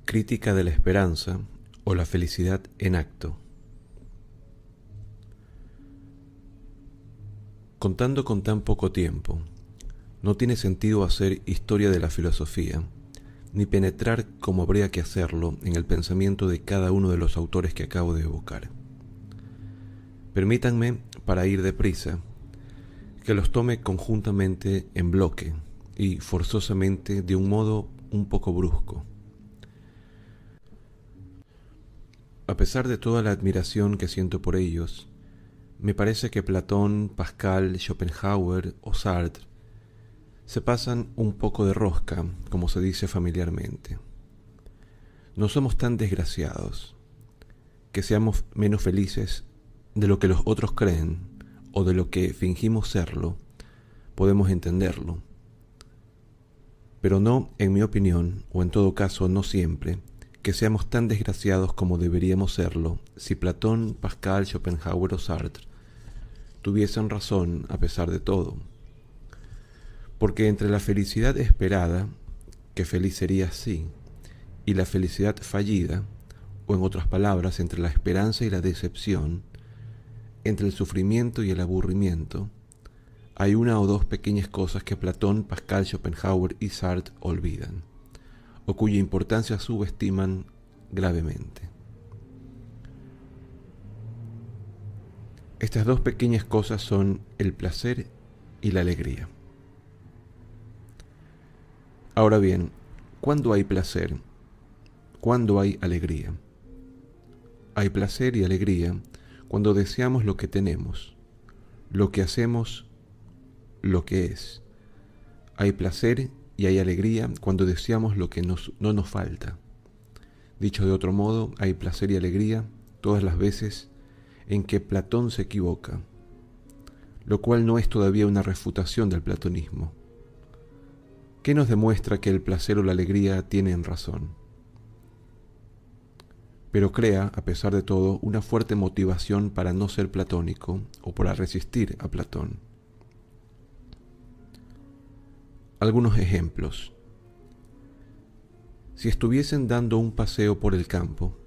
Crítica de la esperanza o la felicidad en acto. Contando con tan poco tiempo, no tiene sentido hacer historia de la filosofía, ni penetrar como habría que hacerlo en el pensamiento de cada uno de los autores que acabo de evocar. Permítanme, para ir deprisa, que los tome conjuntamente en bloque y forzosamente de un modo un poco brusco. A pesar de toda la admiración que siento por ellos, me parece que Platón, Pascal, Schopenhauer o Sartre se pasan un poco de rosca, como se dice familiarmente. No somos tan desgraciados, que seamos menos felices de lo que los otros creen o de lo que fingimos serlo, podemos entenderlo. Pero no, en mi opinión, o en todo caso no siempre, que seamos tan desgraciados como deberíamos serlo si Platón, Pascal, Schopenhauer o Sartre tuviesen razón a pesar de todo. Porque entre la felicidad esperada, que feliz sería sí, y la felicidad fallida, o en otras palabras, entre la esperanza y la decepción, entre el sufrimiento y el aburrimiento, hay una o dos pequeñas cosas que Platón, Pascal, Schopenhauer y Sartre olvidan, o cuya importancia subestiman gravemente. Estas dos pequeñas cosas son el placer y la alegría. Ahora bien, ¿cuándo hay placer? ¿Cuándo hay alegría? Hay placer y alegría cuando deseamos lo que tenemos, lo que hacemos, lo que es. Hay placer y hay alegría cuando deseamos lo que no nos falta. Dicho de otro modo, hay placer y alegría todas las veces en que Platón se equivoca, lo cual no es todavía una refutación del platonismo. ¿Qué nos demuestra que el placer o la alegría tienen razón? Pero crea, a pesar de todo, una fuerte motivación para no ser platónico o para resistir a Platón. Algunos ejemplos. Si estuviesen dando un paseo por el campo,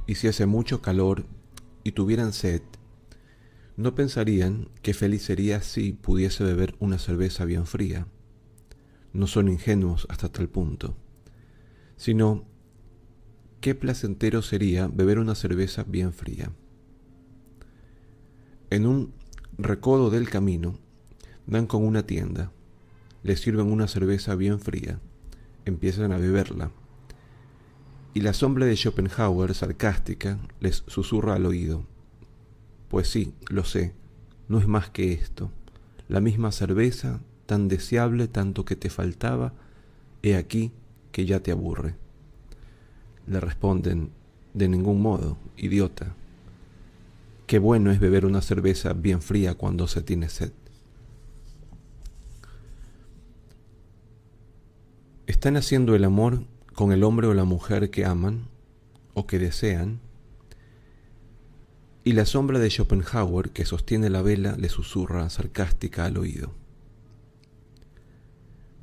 y si hace mucho calor y tuvieran sed, ¿no pensarían que feliz sería si pudiese beber una cerveza bien fría? No son ingenuos hasta tal punto, sino qué placentero sería beber una cerveza bien fría. En un recodo del camino, dan con una tienda, les sirven una cerveza bien fría, empiezan a beberla, y la sombra de Schopenhauer, sarcástica, les susurra al oído: pues sí, lo sé, no es más que esto, la misma cerveza, tan deseable tanto que te faltaba, he aquí que ya te aburre. Le responden: de ningún modo, idiota. Qué bueno es beber una cerveza bien fría cuando se tiene sed. ¿Están haciendo el amor con el hombre o la mujer que aman o que desean? Y la sombra de Schopenhauer, que sostiene la vela, le susurra sarcástica al oído: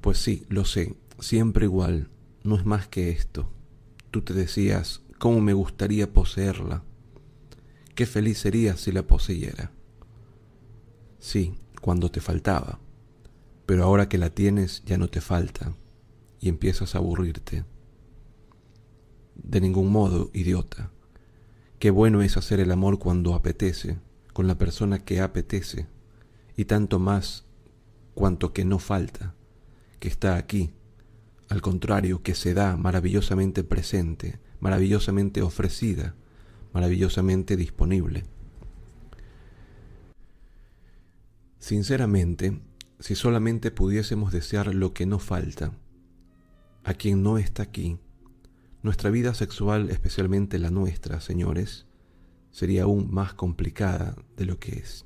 pues sí, lo sé, siempre igual, no es más que esto. Tú te decías: ¿cómo me gustaría poseerla? Qué feliz sería si la poseyera. Sí, cuando te faltaba, pero ahora que la tienes ya no te falta, y empiezas a aburrirte. De ningún modo, idiota. Qué bueno es hacer el amor cuando apetece, con la persona que apetece, y tanto más cuanto que no falta, que está aquí, al contrario, que se da maravillosamente presente, maravillosamente ofrecida, maravillosamente disponible. Sinceramente, si solamente pudiésemos desear lo que no falta, a quien no está aquí, nuestra vida sexual, especialmente la nuestra, señores, sería aún más complicada de lo que es.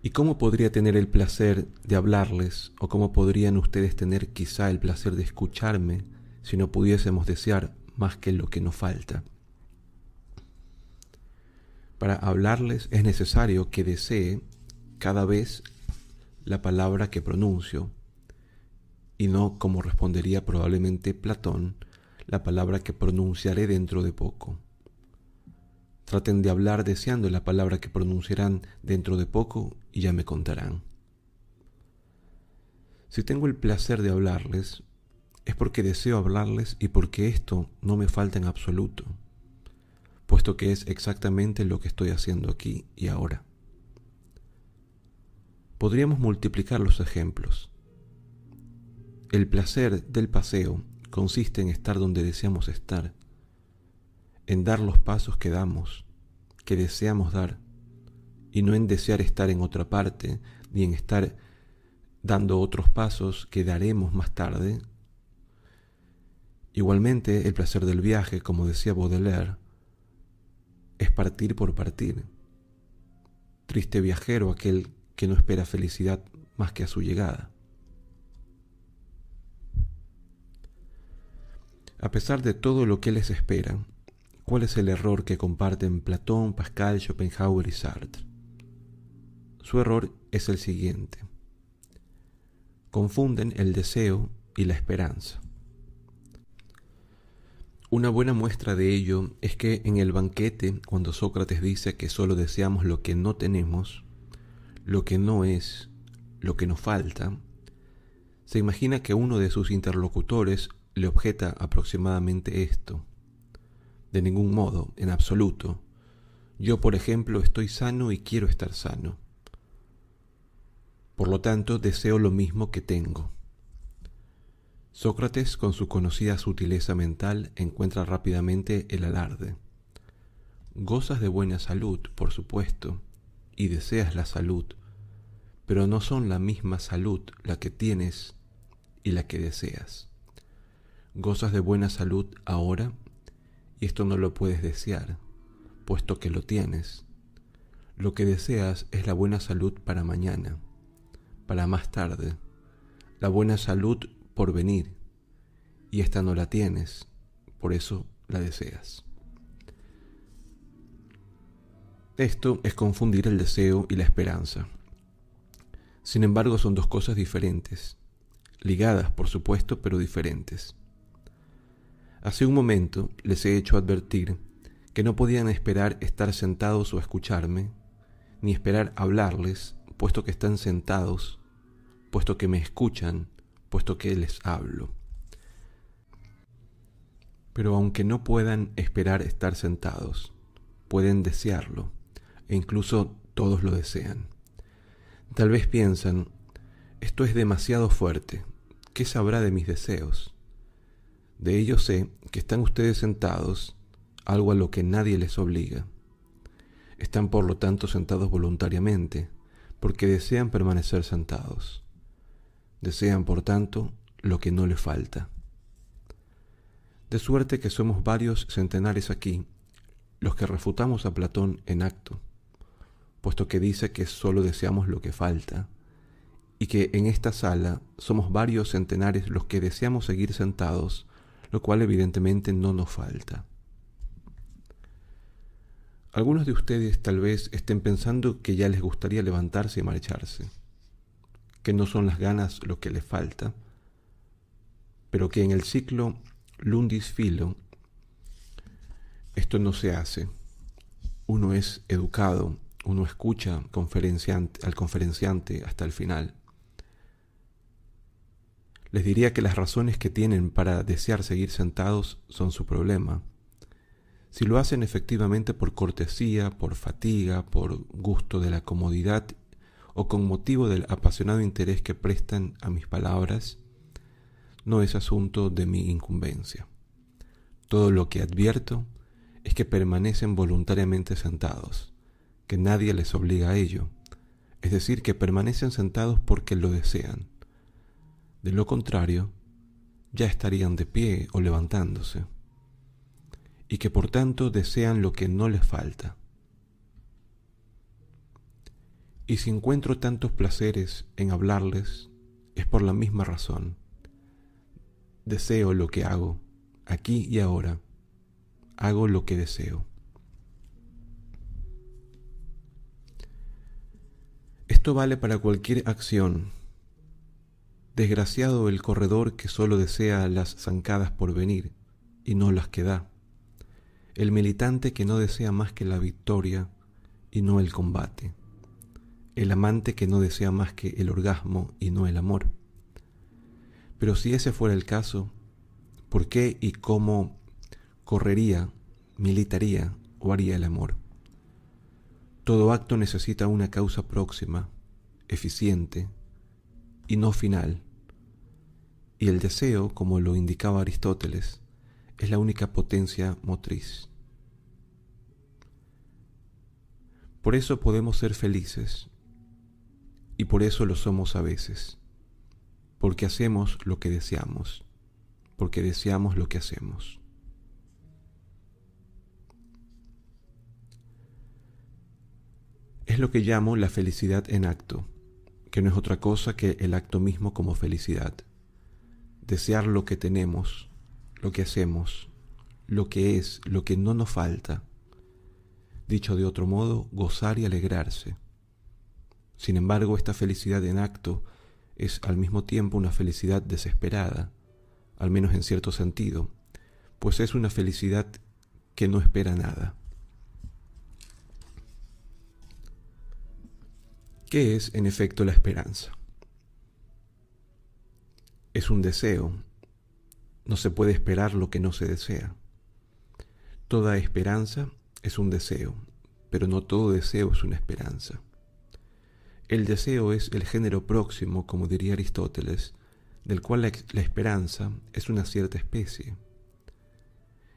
¿Y cómo podría tener el placer de hablarles, o cómo podrían ustedes tener quizá el placer de escucharme si no pudiésemos desear más que lo que nos falta? Para hablarles es necesario que desee cada vez la palabra que pronuncio, y no como respondería probablemente Platón, la palabra que pronunciaré dentro de poco. Traten de hablar deseando la palabra que pronunciarán dentro de poco y ya me contarán. Si tengo el placer de hablarles, es porque deseo hablarles y porque esto no me falta en absoluto, puesto que es exactamente lo que estoy haciendo aquí y ahora. Podríamos multiplicar los ejemplos. El placer del paseo consiste en estar donde deseamos estar, en dar los pasos que damos, que deseamos dar, y no en desear estar en otra parte, ni en estar dando otros pasos que daremos más tarde. Igualmente, el placer del viaje, como decía Baudelaire, es partir por partir. Triste viajero aquel que no espera felicidad más que a su llegada. A pesar de todo lo que les espera, ¿cuál es el error que comparten Platón, Pascal, Schopenhauer y Sartre? Su error es el siguiente. Confunden el deseo y la esperanza. Una buena muestra de ello es que en el banquete, cuando Sócrates dice que solo deseamos lo que no tenemos, lo que no es, lo que nos falta, se imagina que uno de sus interlocutores le objeta aproximadamente esto. De ningún modo, en absoluto. Yo, por ejemplo, estoy sano y quiero estar sano. Por lo tanto, deseo lo mismo que tengo. Sócrates, con su conocida sutileza mental, encuentra rápidamente el alarde. Gozas de buena salud, por supuesto, y deseas la salud, pero no son la misma salud la que tienes y la que deseas. Gozas de buena salud ahora, y esto no lo puedes desear, puesto que lo tienes. Lo que deseas es la buena salud para mañana, para más tarde, la buena salud por venir, y esta no la tienes, por eso la deseas. Esto es confundir el deseo y la esperanza. Sin embargo, son dos cosas diferentes, ligadas, por supuesto, pero diferentes. Hace un momento les he hecho advertir que no podían esperar estar sentados o escucharme, ni esperar hablarles, puesto que están sentados, puesto que me escuchan, puesto que les hablo. Pero aunque no puedan esperar estar sentados, pueden desearlo, e incluso todos lo desean. Tal vez piensan, esto es demasiado fuerte, ¿qué sabrá de mis deseos? De ello sé que están ustedes sentados, algo a lo que nadie les obliga. Están por lo tanto sentados voluntariamente, porque desean permanecer sentados. Desean, por tanto, lo que no les falta. De suerte que somos varios centenares aquí, los que refutamos a Platón en acto, puesto que dice que solo deseamos lo que falta, y que en esta sala somos varios centenares los que deseamos seguir sentados, lo cual evidentemente no nos falta. Algunos de ustedes tal vez estén pensando que ya les gustaría levantarse y marcharse, que no son las ganas lo que les falta, pero que en el ciclo Lundis Philo esto no se hace. Uno es educado, uno escucha al conferenciante hasta el final. Les diría que las razones que tienen para desear seguir sentados son su problema. Si lo hacen efectivamente por cortesía, por fatiga, por gusto de la comodidad o con motivo del apasionado interés que prestan a mis palabras, no es asunto de mi incumbencia. Todo lo que advierto es que permanecen voluntariamente sentados, que nadie les obliga a ello, es decir, que permanecen sentados porque lo desean. De lo contrario, ya estarían de pie o levantándose, y que por tanto desean lo que no les falta. Y si encuentro tantos placeres en hablarles, es por la misma razón. Deseo lo que hago, aquí y ahora. Hago lo que deseo. Esto vale para cualquier acción. Desgraciado el corredor que solo desea las zancadas por venir y no las que da. El militante que no desea más que la victoria y no el combate. El amante que no desea más que el orgasmo y no el amor. Pero si ese fuera el caso, ¿por qué y cómo correría, militaría o haría el amor? Todo acto necesita una causa próxima, eficiente y no final. Y el deseo, como lo indicaba Aristóteles, es la única potencia motriz. Por eso podemos ser felices, y por eso lo somos a veces, porque hacemos lo que deseamos, porque deseamos lo que hacemos. Es lo que llamo la felicidad en acto, que no es otra cosa que el acto mismo como felicidad. Desear lo que tenemos, lo que hacemos, lo que es, lo que no nos falta. Dicho de otro modo, gozar y alegrarse. Sin embargo, esta felicidad en acto es al mismo tiempo una felicidad desesperada, al menos en cierto sentido, pues es una felicidad que no espera nada. ¿Qué es, en efecto, la esperanza? Es un deseo. No se puede esperar lo que no se desea. Toda esperanza es un deseo, pero no todo deseo es una esperanza. El deseo es el género próximo, como diría Aristóteles, del cual la esperanza es una cierta especie.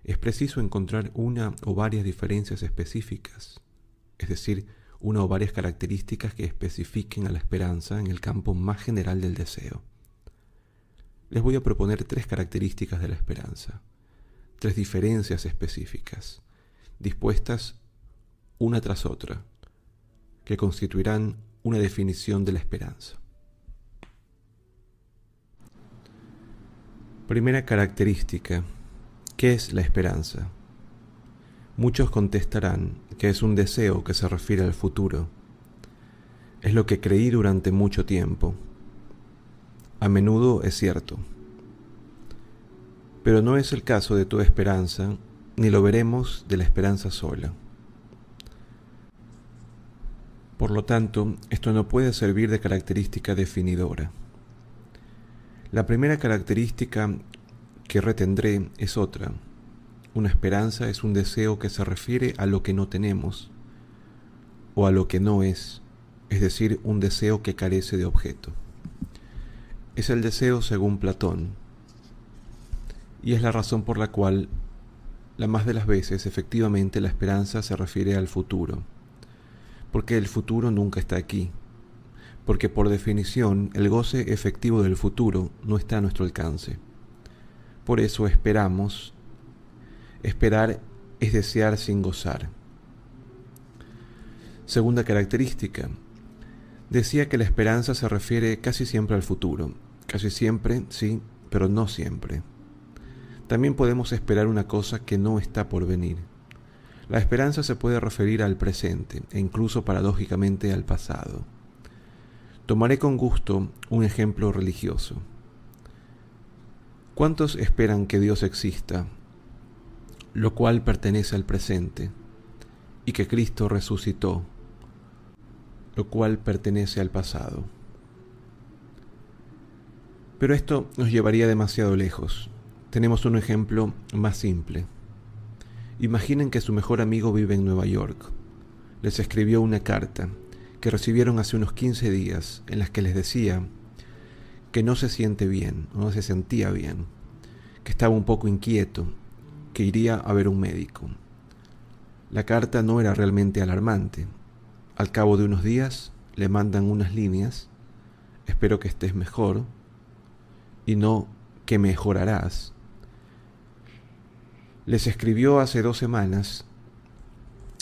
Es preciso encontrar una o varias diferencias específicas, es decir, una o varias características que especifiquen a la esperanza en el campo más general del deseo. Les voy a proponer 3 características de la esperanza, 3 diferencias específicas, dispuestas una tras otra, que constituirán una definición de la esperanza. Primera característica, ¿qué es la esperanza? Muchos contestarán que es un deseo que se refiere al futuro. Es lo que creí durante mucho tiempo. A menudo es cierto. Pero no es el caso de toda esperanza, ni lo veremos de la esperanza sola. Por lo tanto, esto no puede servir de característica definidora. La primera característica que retendré es otra. Una esperanza es un deseo que se refiere a lo que no tenemos, o a lo que no es decir, un deseo que carece de objeto. Es el deseo según Platón, y es la razón por la cual, la más de las veces, efectivamente la esperanza se refiere al futuro, porque el futuro nunca está aquí, porque por definición el goce efectivo del futuro no está a nuestro alcance. Por eso esperamos. Esperar es desear sin gozar. Segunda característica. Decía que la esperanza se refiere casi siempre al futuro. Casi siempre, sí, pero no siempre. También podemos esperar una cosa que no está por venir. La esperanza se puede referir al presente e incluso paradójicamente al pasado. Tomaré con gusto un ejemplo religioso. ¿Cuántos esperan que Dios exista, lo cual pertenece al presente, y que Cristo resucitó, lo cual pertenece al pasado? Pero esto nos llevaría demasiado lejos. Tenemos un ejemplo más simple. Imaginen que su mejor amigo vive en Nueva York. Les escribió una carta que recibieron hace unos 15 días en las que les decía que no se siente bien, no se sentía bien, que estaba un poco inquieto, que iría a ver un médico. La carta no era realmente alarmante. Al cabo de unos días le mandan unas líneas: espero que estés mejor, y no que mejorarás. Les escribió hace 2 semanas.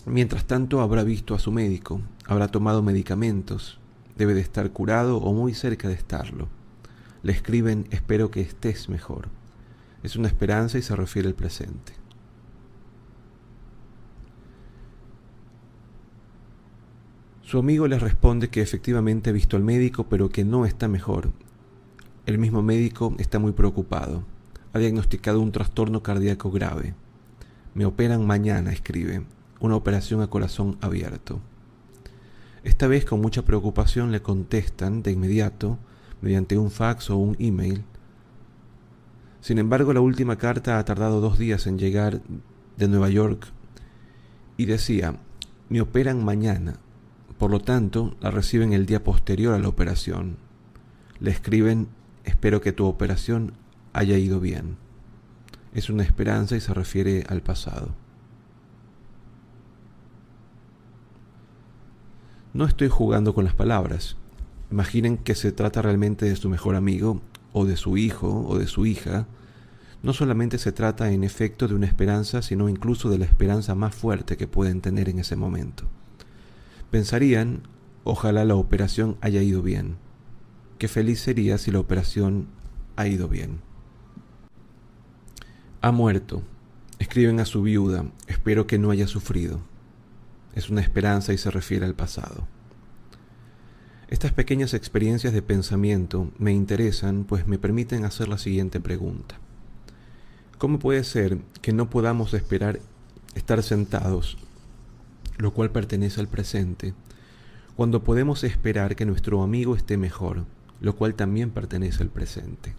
Mientras tanto habrá visto a su médico, habrá tomado medicamentos, debe de estar curado o muy cerca de estarlo. Le escriben: espero que estés mejor. Es una esperanza y se refiere al presente. Su amigo les responde que efectivamente ha visto al médico, pero que no está mejor. El mismo médico está muy preocupado. Ha diagnosticado un trastorno cardíaco grave. Me operan mañana, escribe. Una operación a corazón abierto. Esta vez con mucha preocupación le contestan de inmediato, mediante un fax o un email. Sin embargo, la última carta ha tardado 2 días en llegar de Nueva York y decía, me operan mañana. Por lo tanto, la reciben el día posterior a la operación. Le escriben, espero que tu operación haya ido bien. Es una esperanza y se refiere al pasado. No estoy jugando con las palabras. Imaginen que se trata realmente de su mejor amigo, o de su hijo, o de su hija. No solamente se trata en efecto de una esperanza, sino incluso de la esperanza más fuerte que pueden tener en ese momento. Pensarían, ojalá la operación haya ido bien. Qué feliz sería si la operación ha ido bien. Ha muerto. Escriben a su viuda, espero que no haya sufrido. Es una esperanza y se refiere al pasado. Estas pequeñas experiencias de pensamiento me interesan, pues me permiten hacer la siguiente pregunta. ¿Cómo puede ser que no podamos esperar estar sentados, lo cual pertenece al presente, cuando podemos esperar que nuestro amigo esté mejor, lo cual también pertenece al presente?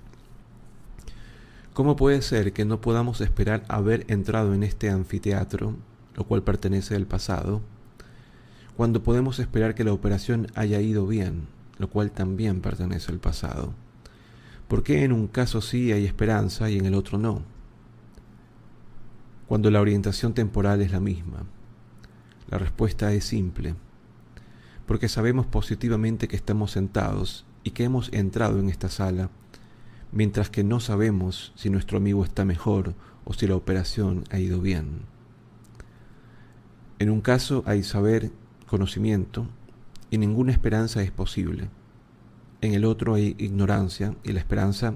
¿Cómo puede ser que no podamos esperar haber entrado en este anfiteatro, lo cual pertenece al pasado, cuando podemos esperar que la operación haya ido bien, lo cual también pertenece al pasado? ¿Por qué en un caso sí hay esperanza y en el otro no? Cuando la orientación temporal es la misma. La respuesta es simple, porque sabemos positivamente que estamos sentados y que hemos entrado en esta sala, mientras que no sabemos si nuestro amigo está mejor o si la operación ha ido bien. En un caso hay saber, conocimiento, y ninguna esperanza es posible. En el otro hay ignorancia y la esperanza,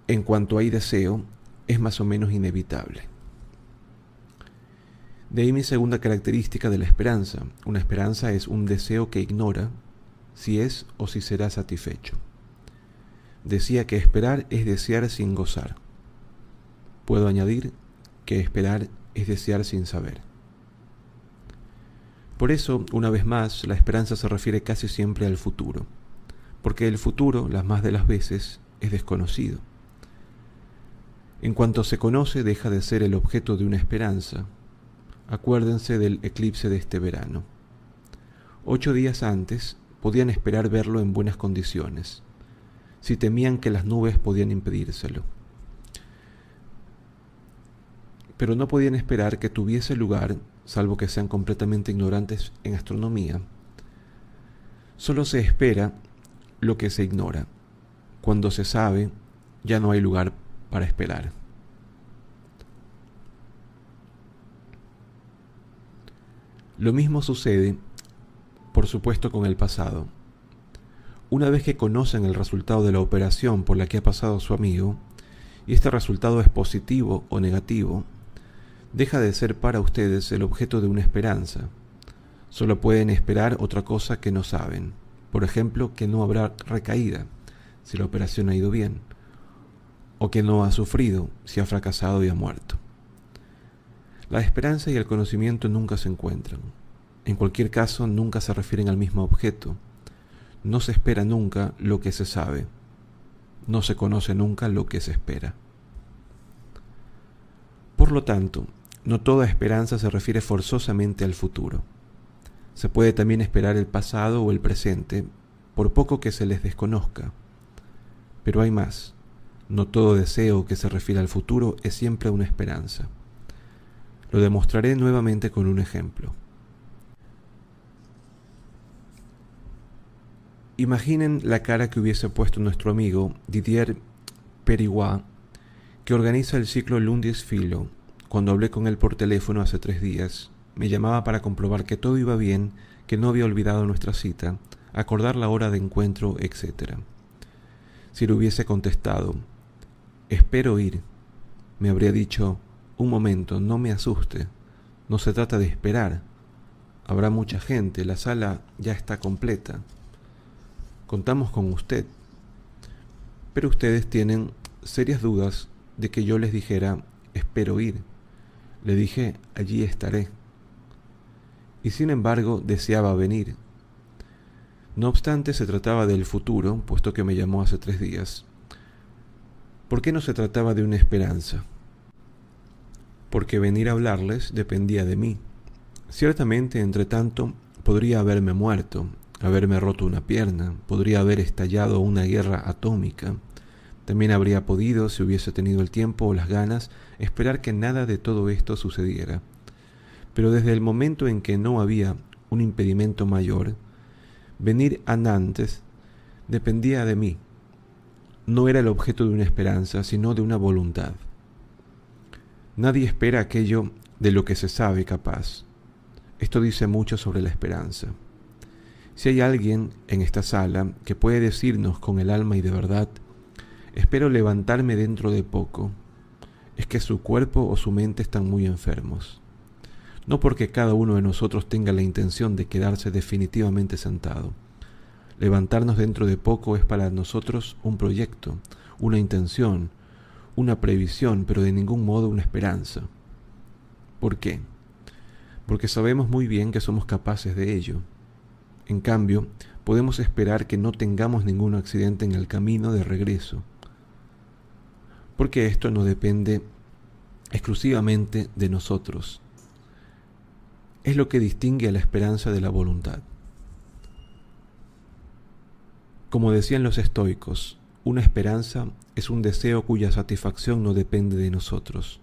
en cuanto hay deseo, es más o menos inevitable. De ahí mi segunda característica de la esperanza. Una esperanza es un deseo que ignora si es o si será satisfecho. Decía que esperar es desear sin gozar. Puedo añadir que esperar es desear sin saber. Por eso, una vez más, la esperanza se refiere casi siempre al futuro, porque el futuro, las más de las veces, es desconocido. En cuanto se conoce, deja de ser el objeto de una esperanza. Acuérdense del eclipse de este verano. 8 días antes, podían esperar verlo en buenas condiciones, si temían que las nubes podían impedírselo. Pero no podían esperar que tuviese lugar, salvo que sean completamente ignorantes en astronomía. Solo se espera lo que se ignora. Cuando se sabe, ya no hay lugar para esperar. Lo mismo sucede, por supuesto, con el pasado. Una vez que conocen el resultado de la operación por la que ha pasado su amigo, y este resultado es positivo o negativo, deja de ser para ustedes el objeto de una esperanza. Solo pueden esperar otra cosa que no saben. Por ejemplo, que no habrá recaída, si la operación ha ido bien, o que no ha sufrido, si ha fracasado y ha muerto. La esperanza y el conocimiento nunca se encuentran. En cualquier caso, nunca se refieren al mismo objeto. No se espera nunca lo que se sabe. No se conoce nunca lo que se espera. Por lo tanto, no toda esperanza se refiere forzosamente al futuro. Se puede también esperar el pasado o el presente, por poco que se les desconozca. Pero hay más. No todo deseo que se refiere al futuro es siempre una esperanza. Lo demostraré nuevamente con un ejemplo. Imaginen la cara que hubiese puesto nuestro amigo Didier Perigois, que organiza el ciclo Lundis Philo. Cuando hablé con él por teléfono hace 3 días, me llamaba para comprobar que todo iba bien, que no había olvidado nuestra cita, acordar la hora de encuentro, etc. Si le hubiese contestado, espero ir, me habría dicho, un momento, no me asuste, no se trata de esperar, habrá mucha gente, la sala ya está completa, contamos con usted, pero ustedes tienen serias dudas de que yo les dijera, espero ir. Le dije, allí estaré. Y sin embargo deseaba venir. No obstante, se trataba del futuro, puesto que me llamó hace 3 días. ¿Por qué no se trataba de una esperanza? Porque venir a hablarles dependía de mí. Ciertamente, entre tanto, podría haberme muerto, haberme roto una pierna, podría haber estallado una guerra atómica. También habría podido, si hubiese tenido el tiempo o las ganas, esperar que nada de todo esto sucediera. Pero desde el momento en que no había un impedimento mayor, venir antes dependía de mí. No era el objeto de una esperanza, sino de una voluntad. Nadie espera aquello de lo que se sabe capaz. Esto dice mucho sobre la esperanza. Si hay alguien en esta sala que puede decirnos con el alma y de verdad, espero levantarme dentro de poco, es que su cuerpo o su mente están muy enfermos. No porque cada uno de nosotros tenga la intención de quedarse definitivamente sentado. Levantarnos dentro de poco es para nosotros un proyecto, una intención, una previsión, pero de ningún modo una esperanza. ¿Por qué? Porque sabemos muy bien que somos capaces de ello. En cambio, podemos esperar que no tengamos ningún accidente en el camino de regreso. Porque esto no depende exclusivamente de nosotros. Es lo que distingue a la esperanza de la voluntad. Como decían los estoicos, una esperanza es un deseo cuya satisfacción no depende de nosotros,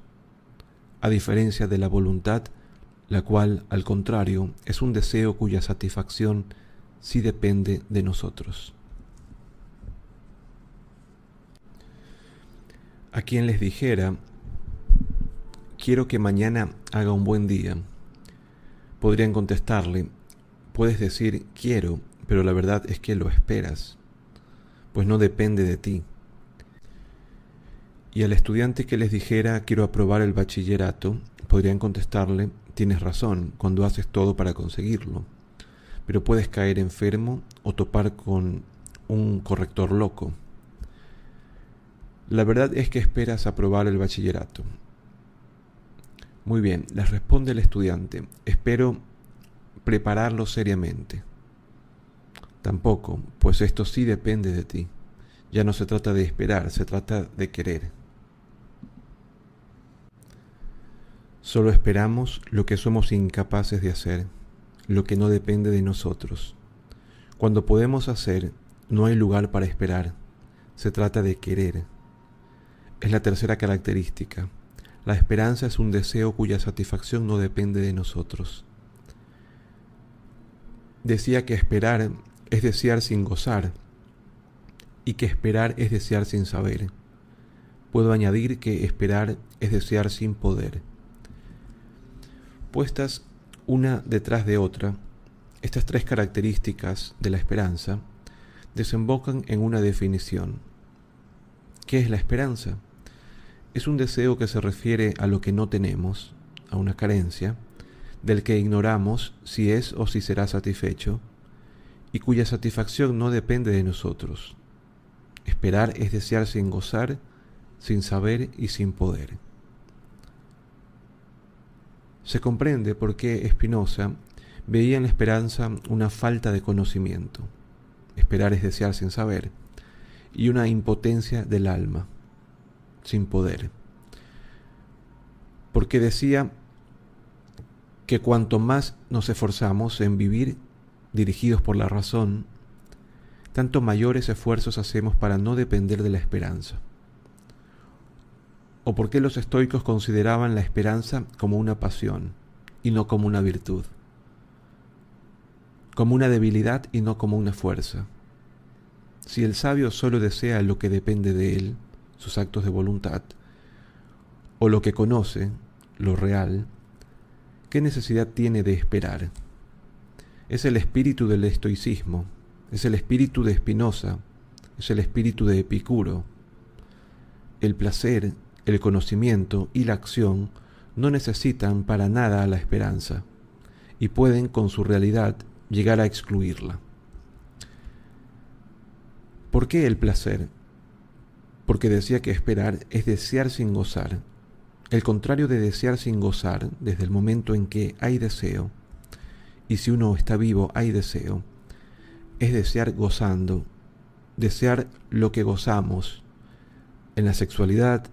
a diferencia de la voluntad, la cual, al contrario, es un deseo cuya satisfacción sí depende de nosotros. A quien les dijera, quiero que mañana haga un buen día, podrían contestarle, puedes decir quiero, pero la verdad es que lo esperas, pues no depende de ti. Y al estudiante que les dijera quiero aprobar el bachillerato, podrían contestarle, tienes razón, cuando haces todo para conseguirlo, pero puedes caer enfermo o topar con un corrector loco. La verdad es que esperas aprobar el bachillerato. Muy bien, les responde el estudiante, espero prepararlo seriamente. Tampoco, pues esto sí depende de ti. Ya no se trata de esperar, se trata de querer. Solo esperamos lo que somos incapaces de hacer, lo que no depende de nosotros. Cuando podemos hacer, no hay lugar para esperar. Se trata de querer. Es la tercera característica. La esperanza es un deseo cuya satisfacción no depende de nosotros. Decía que esperar es desear sin gozar y que esperar es desear sin saber. Puedo añadir que esperar es desear sin poder. Puestas una detrás de otra, estas 3 características de la esperanza desembocan en una definición. ¿Qué es la esperanza? Es un deseo que se refiere a lo que no tenemos, a una carencia, del que ignoramos si es o si será satisfecho, y cuya satisfacción no depende de nosotros. Esperar es desear sin gozar, sin saber y sin poder. Se comprende por qué Spinoza veía en la esperanza una falta de conocimiento. Esperar es desear sin saber, y una impotencia del alma, sin poder. Porque decía que cuanto más nos esforzamos en vivir dirigidos por la razón, tanto mayores esfuerzos hacemos para no depender de la esperanza. ¿O por qué los estoicos consideraban la esperanza como una pasión y no como una virtud? Como una debilidad y no como una fuerza. Si el sabio solo desea lo que depende de él, sus actos de voluntad, o lo que conoce, lo real, ¿qué necesidad tiene de esperar? Es el espíritu del estoicismo, es el espíritu de Spinoza, es el espíritu de Epicuro. El placer, el conocimiento y la acción no necesitan para nada a la esperanza y pueden con su realidad llegar a excluirla. ¿Por qué el placer? porque decía que esperar es desear sin gozar. El contrario de desear sin gozar, desde el momento en que hay deseo, y si uno está vivo hay deseo, es desear gozando, desear lo que gozamos en la sexualidad,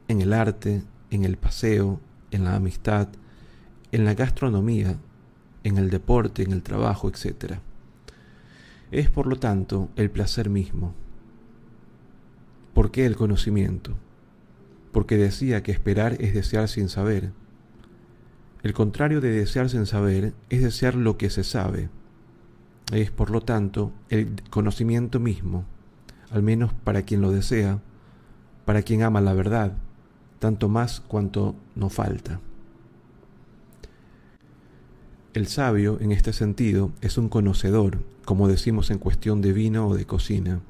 en el arte, en el paseo, en la amistad, en la gastronomía, en el deporte, en el trabajo, etc. Es, por lo tanto, el placer mismo. ¿Por qué el conocimiento? Porque decía que esperar es desear sin saber. El contrario de desear sin saber es desear lo que se sabe. Es, por lo tanto, el conocimiento mismo, al menos para quien lo desea, para quien ama la verdad, tanto más cuanto no falta. El sabio, en este sentido, es un conocedor, como decimos en cuestión de vino o de cocina.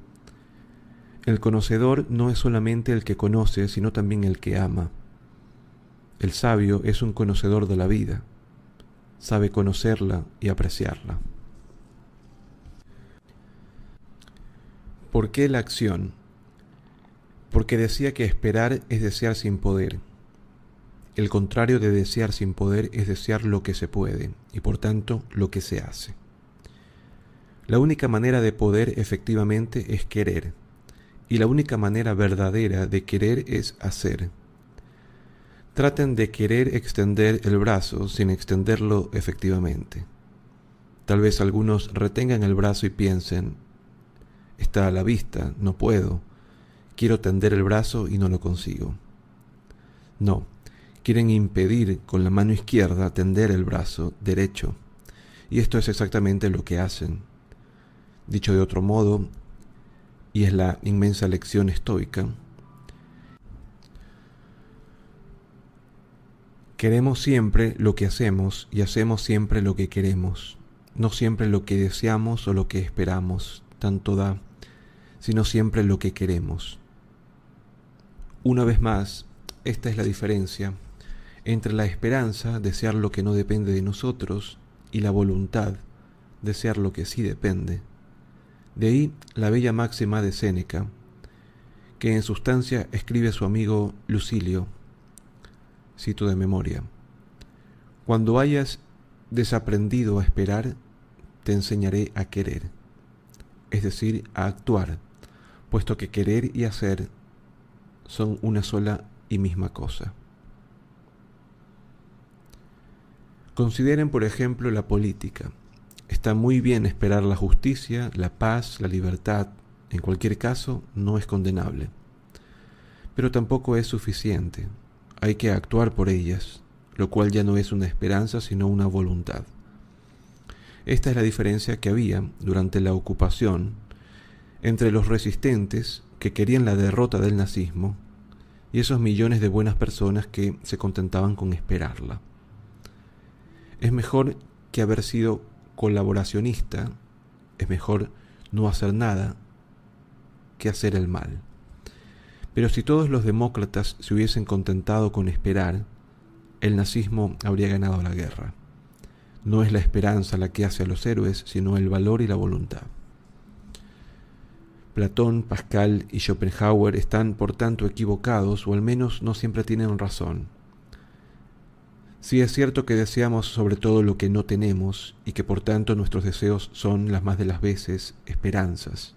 El conocedor no es solamente el que conoce, sino también el que ama. El sabio es un conocedor de la vida, sabe conocerla y apreciarla. ¿Por qué la acción? Porque decía que esperar es desear sin poder. El contrario de desear sin poder es desear lo que se puede, y por tanto lo que se hace. La única manera de poder efectivamente es querer, y la única manera verdadera de querer es hacer. Traten de querer extender el brazo sin extenderlo efectivamente. Tal vez algunos retengan el brazo y piensen, está a la vista, no puedo, quiero tender el brazo y no lo consigo. No, quieren impedir con la mano izquierda tender el brazo derecho, y esto es exactamente lo que hacen. Dicho de otro modo, y es la inmensa lección estoica, queremos siempre lo que hacemos y hacemos siempre lo que queremos, no siempre lo que deseamos o lo que esperamos, tanto da, sino siempre lo que queremos. Una vez más, esta es la diferencia entre la esperanza, desear lo que no depende de nosotros, y la voluntad, desear lo que sí depende. De ahí la bella máxima de Séneca, que en sustancia escribe su amigo Lucilio, cito de memoria: cuando hayas desaprendido a esperar, te enseñaré a querer, es decir, a actuar, puesto que querer y hacer son una sola y misma cosa. Consideren, por ejemplo, la política. Está muy bien esperar la justicia, la paz, la libertad. En cualquier caso, no es condenable. Pero tampoco es suficiente. Hay que actuar por ellas, lo cual ya no es una esperanza, sino una voluntad. Esta es la diferencia que había durante la ocupación entre los resistentes que querían la derrota del nazismo y esos millones de buenas personas que se contentaban con esperarla. Es mejor que haber sido colaboracionista, es mejor no hacer nada que hacer el mal. Pero si todos los demócratas se hubiesen contentado con esperar, el nazismo habría ganado la guerra. No es la esperanza la que hace a los héroes, sino el valor y la voluntad. Platón, Pascal y Schopenhauer están por tanto equivocados, o al menos no siempre tienen razón. Sí es cierto que deseamos sobre todo lo que no tenemos, y que por tanto nuestros deseos son, las más de las veces, esperanzas.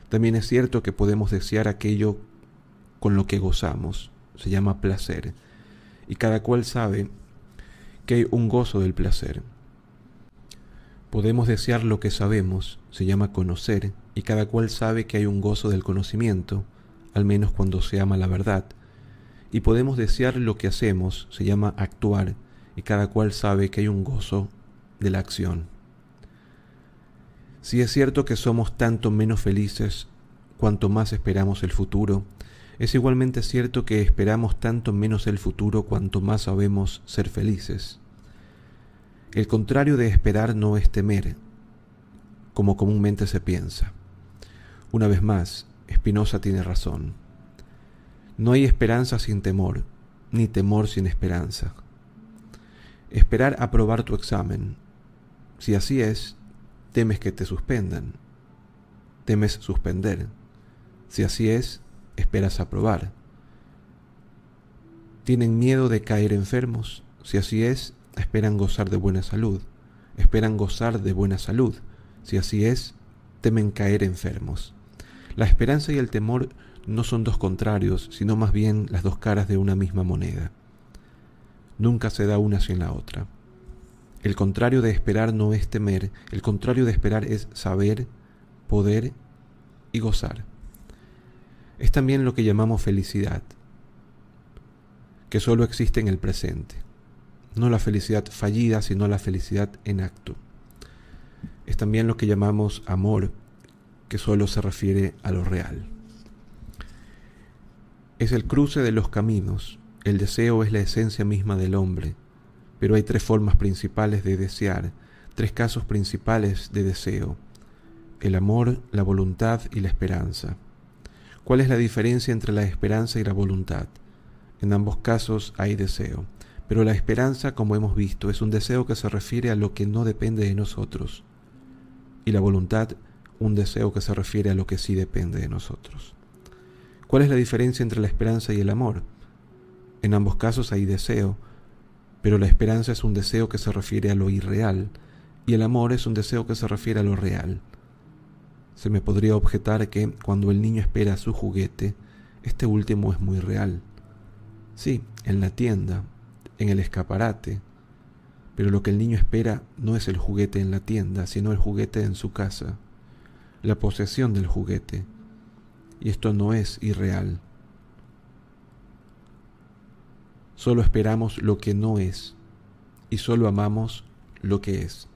También es cierto que podemos desear aquello con lo que gozamos, se llama placer, y cada cual sabe que hay un gozo del placer. Podemos desear lo que sabemos, se llama conocer, y cada cual sabe que hay un gozo del conocimiento, al menos cuando se ama la verdad. Y podemos desear lo que hacemos, se llama actuar, y cada cual sabe que hay un gozo de la acción. Si es cierto que somos tanto menos felices cuanto más esperamos el futuro, es igualmente cierto que esperamos tanto menos el futuro cuanto más sabemos ser felices. El contrario de esperar no es temer, como comúnmente se piensa. Una vez más, Spinoza tiene razón. No hay esperanza sin temor, ni temor sin esperanza. Esperar aprobar tu examen. Si así es, temes que te suspendan. Temes suspender. Si así es, esperas aprobar. Tienen miedo de caer enfermos. Si así es, esperan gozar de buena salud. Esperan gozar de buena salud. Si así es, temen caer enfermos. La esperanza y el temor no son dos contrarios, sino más bien las dos caras de una misma moneda. Nunca se da una sin la otra. El contrario de esperar no es temer, el contrario de esperar es saber, poder y gozar. Es también lo que llamamos felicidad, que solo existe en el presente. No la felicidad fallida, sino la felicidad en acto. Es también lo que llamamos amor, que solo se refiere a lo real. Es el cruce de los caminos. El deseo es la esencia misma del hombre, pero hay tres formas principales de desear, tres casos principales de deseo: el amor, la voluntad y la esperanza. ¿Cuál es la diferencia entre la esperanza y la voluntad? En ambos casos hay deseo, pero la esperanza, como hemos visto, es un deseo que se refiere a lo que no depende de nosotros, y la voluntad, un deseo que se refiere a lo que sí depende de nosotros. ¿Cuál es la diferencia entre la esperanza y el amor? En ambos casos hay deseo, pero la esperanza es un deseo que se refiere a lo irreal, y el amor es un deseo que se refiere a lo real. Se me podría objetar que cuando el niño espera su juguete, este último es muy real. Sí, en la tienda, en el escaparate, pero lo que el niño espera no es el juguete en la tienda, sino el juguete en su casa, la posesión del juguete, y esto no es irreal. Solo esperamos lo que no es, y solo amamos lo que es.